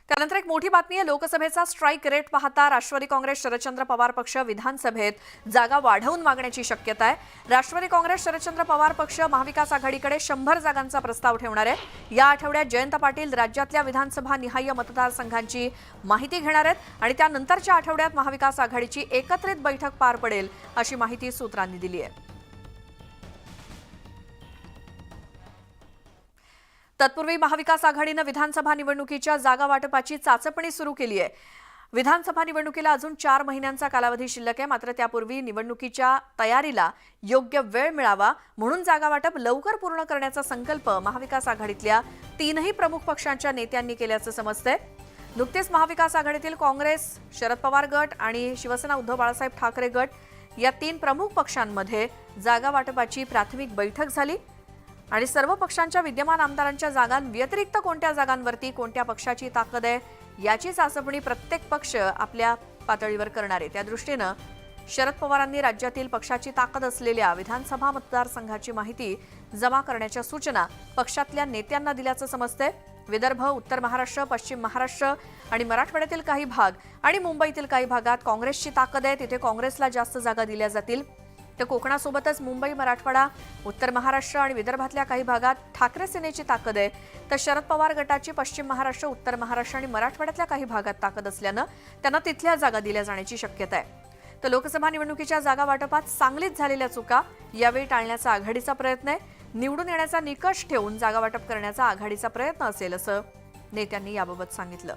त्यानंतर एक मोठी बातमी आहे। लोकसभेचा स्ट्राईक रेट पाहता राष्ट्रवादी काँग्रेस शरदचंद्र पवार पक्ष विधानसभेत जागा वाढवून मागण्याची शक्यता आहे। राष्ट्रवादी काँग्रेस शरदचंद्र पवार पक्ष महाविकास आघाडीकडे 100 जागांचा प्रस्ताव ठेवणार आहे। या आठवड्यात जयंत पाटील राज्यातल्या विधानसभा निहाय मतदारसंघांची माहिती घेणार आहेत आणि त्यानंतरच्या आठवड्यात महाविकास आघाडीची एकत्रित बैठक पार पडेल अशी माहिती सूत्रांनी दिली आहे। तत्पूर्वी महाविकास आघाडीने विधानसभा निवडणुकीच्या जागा वाटपाची चाचपणी सुरू केली आहे। विधानसभा निवडणुकीला अजून 4 महिन्यांचा कालावधी शिल्लक आहे। मात्र त्यापूर्वी निवडणुकीच्या तयारीला योग्य वेळ मिळावा म्हणून जागा वाटप लवकर पूर्ण करण्याचा संकल्प महाविकास आघाडीतल्या 3ही प्रमुख पक्षांच्या नेत्यांनी केल्याचं समजतंय। नुकतेच महाविकास आघाडीतील काँग्रेस, शरद पवार गट आणि शिवसेना उद्धव बाळासाहेब ठाकरे गट या 3 प्रमुख पक्षांमध्ये जागा वाटपाची प्राथमिक बैठक झाली आणि सर्व पक्षांच्या विद्यमान आमदारांच्या जागांव्यतिरिक्त कोणत्या जागांवरती कोणत्या पक्षाची ताकद आहे याची चाचपणी प्रत्येक पक्ष आपल्या पातळीवर करणार आहे। त्या दृष्टीनं शरद पवारांनी राज्यातील पक्षाची ताकद असलेल्या विधानसभा मतदारसंघाची माहिती जमा करण्याच्या सूचना पक्षातल्या नेत्यांना दिल्याचं समजतंय। विदर्भ, उत्तर महाराष्ट्र, पश्चिम महाराष्ट्र आणि मराठवाड्यातील काही भाग आणि मुंबईतील काही भागात काँग्रेसची ताकद आहे, तिथे काँग्रेसला जास्त जागा दिल्या जातील। तर कोकणासोबतच मुंबई, मराठवाडा, उत्तर महाराष्ट्र आणि विदर्भातल्या काही भागात ठाकरे सेनेची ताकद आहे। तर शरद पवार गटाची पश्चिम महाराष्ट्र, उत्तर महाराष्ट्र आणि मराठवाड्यातल्या काही भागात ताकद असल्यानं त्यांना तिथल्या जागा दिल्या जाण्याची शक्यता आहे। तर लोकसभा निवडणुकीच्या जागा वाटपात सांगलीत झालेल्या चुका यावेळी टाळण्याचा आघाडीचा प्रयत्न आहे। निवडून येण्याचा निकष ठेवून जागा वाटप करण्याचा आघाडीचा प्रयत्न असेल असं नेत्यांनी याबाबत सांगितलं।